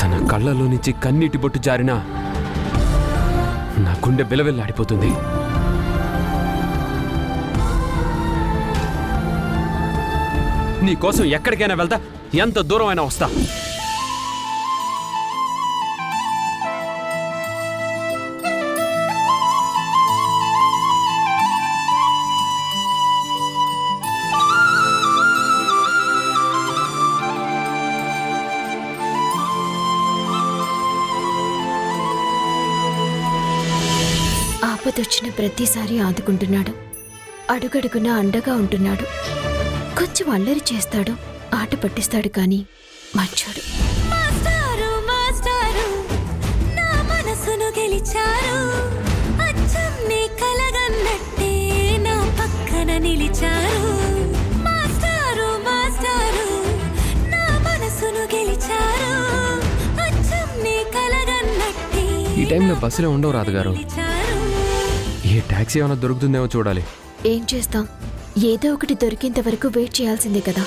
తన కళ్ళలో నుంచి కన్నీటి బొట్టు జారినా నా గుండె బిలబిల్లాడిపోతుంది. నీ కోసం ఎక్కడికైనా వెళ్తా, ఎంత దూరం అయినా వస్తా. ఆపదొచ్చిన ప్రతిసారి ఆదుకుంటున్నాడు, అడుగడుగున అండగా ఉంటున్నాడు. కొంచెం అల్లరి చేస్తాడు, ఆట పట్టిస్తాడు, కానీ మంచోడు. మాస్టారు మాస్టారు నా మనసును గెలిచారు, అచ్చం నీ కలగన్నట్టే నా పక్కన నిలిచారు. మాస్టారు మాస్టారు నా మనసును గెలిచారు, అచ్చం నీ కలగన్నట్టే. ఈ టైంలో బస్సులో ఉండవు రాదుగారు. ఏ టాక్సీ ఏమైనా దొరుకుతుందేమో చూడాలి. ఏం చేస్తాం, ఏదో ఒకటి దొరికేంత వరకు వెయిట్ చేయాల్సిందే కదా.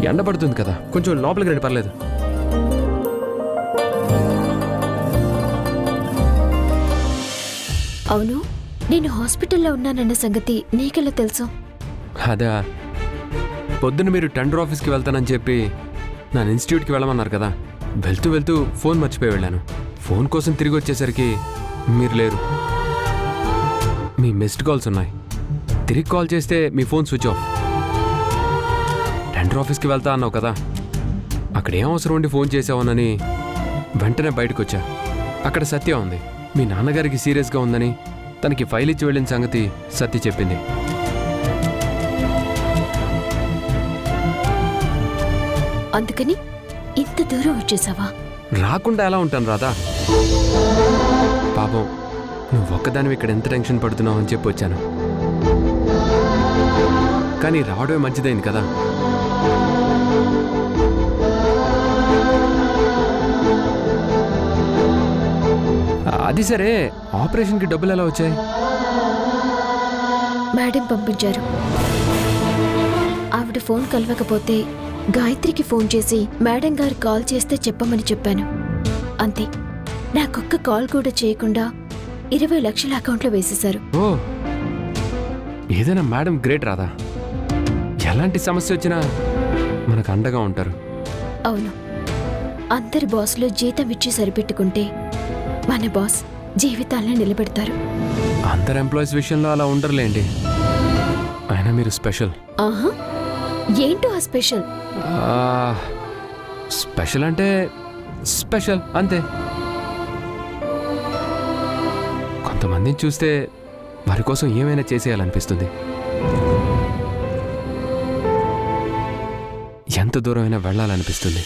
ఎండ పడుతుంది కదా, కొంచెం లోపలికి రండి, పర్లేదు. అవును, నేను హాస్పిటల్లో ఉన్నానన్న సంగతి నీకెలా తెలుసు? అదా, పొద్దున్న మీరు టెండర్ ఆఫీస్కి వెళ్తానని చెప్పి నన్ను ఇన్స్టిట్యూట్కి వెళ్ళమన్నారు కదా. వెళ్తూ వెళ్తూ ఫోన్ మర్చిపోయి వెళ్ళాను. ఫోన్ కోసం తిరిగి వచ్చేసరికి మీరు లేరు. మీ మిస్డ్ కాల్స్ ఉన్నాయి. తిరిగి కాల్ చేస్తే మీ ఫోన్ స్విచ్ ఆఫ్. టెండర్ ఆఫీస్కి వెళ్తా అన్నావు కదా, అక్కడ ఏం అవసరం ఉండి ఫోన్ చేసావునని వెంటనే బయటకు వచ్చా. అక్కడ సత్య ఉంది. మీ నాన్నగారికి సీరియస్గా ఉందని తనకి ఫైల్ ఇచ్చి వెళ్ళిన సంగతి సత్య చెప్పింది. అందుకని ఇంత దూరం వచ్చేసావా? రాకుండా ఎలా ఉంటాను రాధా? పాపం నువ్వు ఒక్కదానివి ఇక్కడ ఎంత టెన్షన్ పడుతున్నావు అని చెప్పి వచ్చాను. కానీ రావడమే మంచిదైంది కదా. అది సరే, ఆపరేషన్కి డబ్బులు ఎలా వచ్చాయి? మేడం పంపించారు. ఆవిడ ఫోన్ కలవకపోతే గాయత్రికి ఫోన్ చేసి మేడం గారు కాల్ చేస్తే చెప్పమని చెప్పాను. అంతే, నాకొక్క కాల్ కూడా చేయకుండా 20 లక్షల అకౌంట్లో వేసేశారు. ఓ, ఏదైనా మేడం గ్రేట్ రాదా. ఎలాంటి సమస్య వచ్చినా మనకు అండగా ఉంటారు. అవును, అందరి బాస్లో జీతం ఇచ్చి సరిపెట్టుకుంటే మన బాస్ జీవితాలను నిలబెడతారు. అందరు ఎంప్లాయీస్ విషయంలో అలా ఉండరులేండి. అయినా మీరు స్పెషల్. ఆహా, ఏంటో ఆ స్పెషల్? స్పెషల్ అంటే స్పెషల్ అంతే. కొంతమందిని చూస్తే వారి కోసం ఏమైనా చేసేయాలనిపిస్తుంది. ఎంత దూరమైనా వెళ్ళాలనిపిస్తుంది.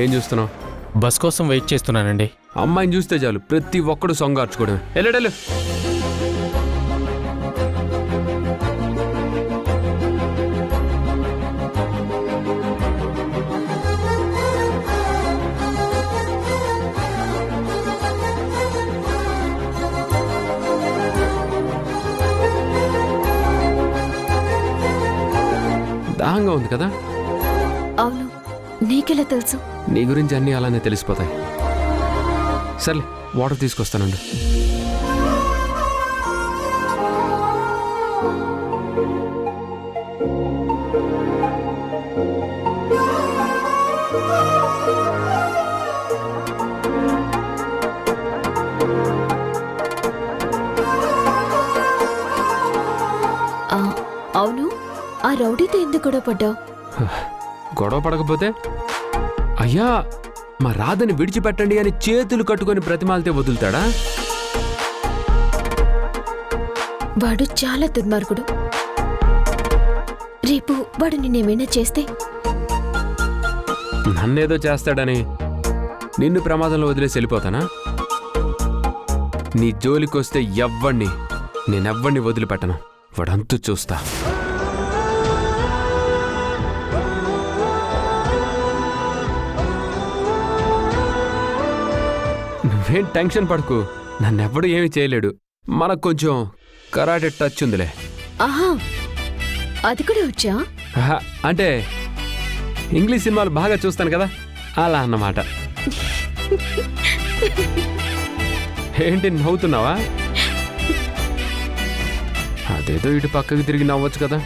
ఏం చూస్తున్నావు? బస్ కోసం వెయిట్ చేస్తున్నానండి. అమ్మాయిని చూస్తే చాలు ప్రతి ఒక్కడు సొంగార్చుకోవడమే. వెళ్ళడలు. దాహంగా ఉంది కదా? అవును, నీకెలా తెలుసు? నీ గురించి అన్నీ అలానే తెలిసిపోతాయి. సర్లే, వాటర్ తీసుకొస్తానండి. ఆ, అవును, ఆ రౌడీతో ఎందుకు గొడవ పడ్డావు? గొడవ పడకపోతే అయ్యా మా రాధని విడిచిపెట్టండి అని చేతులు కట్టుకొని బ్రతిమాలితే వదులుతాడా? వాడు చాలా దుర్మార్గుడు. రేపు వాడు నిన్నేమైనా చేస్తే? నన్నేదో చేస్తాడని నిన్ను ప్రమాదంలో వదిలేసి వెళ్ళిపోతానా? నీ జోలికొస్తే నేనెవ్వడిని వదిలిపెట్టను. వాడంతు చూస్తా. నువ్వేం టెన్షన్ పడకు, నన్నెవ్వడు ఏమీ చేయలేడు. మనకు కొంచెం కరాటే టచ్ ఉందిలే. ఆహా, అది కూడా వచ్చా? ఆహా, అంటే ఇంగ్లీష్ సినిమాలు బాగా చూస్తాను కదా, అలా అన్నమాట. ఏంటి నవ్వుతున్నావా? అదేదో ఇటు పక్కకి తిరిగి నవ్వచ్చు కదా,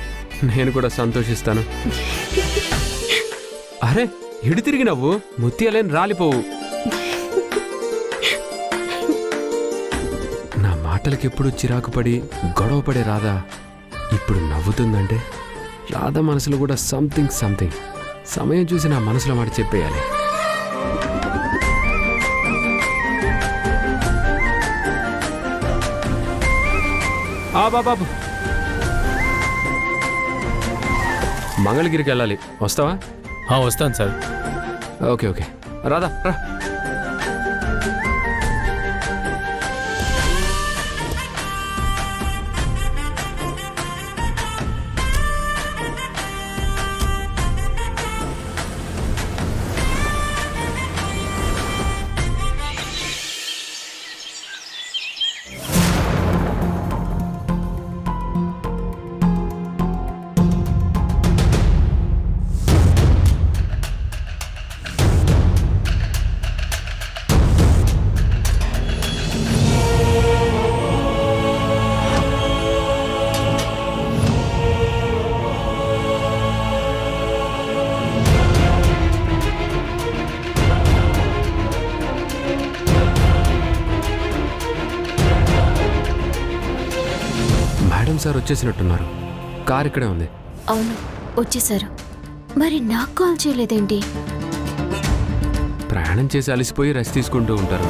నేను కూడా సంతోషిస్తాను. అరే, ఇటు తిరిగి నవ్వు, ముత్యాలేని రాలిపోవు. నా మాటలకి ఎప్పుడు చిరాకు పడి గొడవ పడే రాధా ఇప్పుడు నవ్వుతుందంటే రాధా మనసులో కూడా సంథింగ్ సమయం చూసి నా మనసులో మాట చెప్పేయాలి. బాబు, మంగళగిరికి వెళ్ళాలి, వస్తావా? వస్తాను సార్. ఓకే రాధా రా. Madam sir వచ్చేసినట్టున్నారు. కార్ ఇక్కడే ఉంది. అవును, వచ్చేసారు. మరి నాకు కాల్ చేయలేదేంటి? ప్రయాణం చేసి అలసిపోయి రెస్ట్ తీసుకుంటూ ఉంటారు.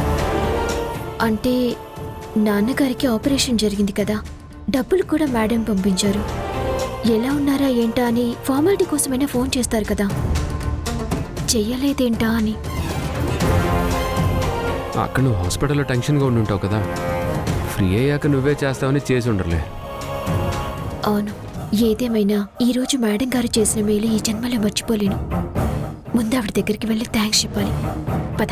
అంటే నాన్నగారికి ఆపరేషన్ జరిగింది కదా, డబ్బులు కూడా మేడం పంపించారు. ఎలా ఉన్నారా ఏంటా అని ఫార్మాలిటీ కోసమైనా ఫోన్ చేస్తారు కదా, చెయ్యలేదేంటా అని. అక్కడ నువ్వు హాస్పిటల్లో టెన్షన్గా ఉండి ఉంటావు కదా, ఫ్రీ అయ్యాక నువ్వే చేస్తావని చేసి ఉండర్లే. అవును, ఏదేమైనా ఈరోజు మేడం గారు చేసిన మేలు ఈ జన్మలో మర్చిపోలేను. ముందు ఆవిడ దగ్గరికి వెళ్ళి థ్యాంక్స్ చెప్పాలి. పద.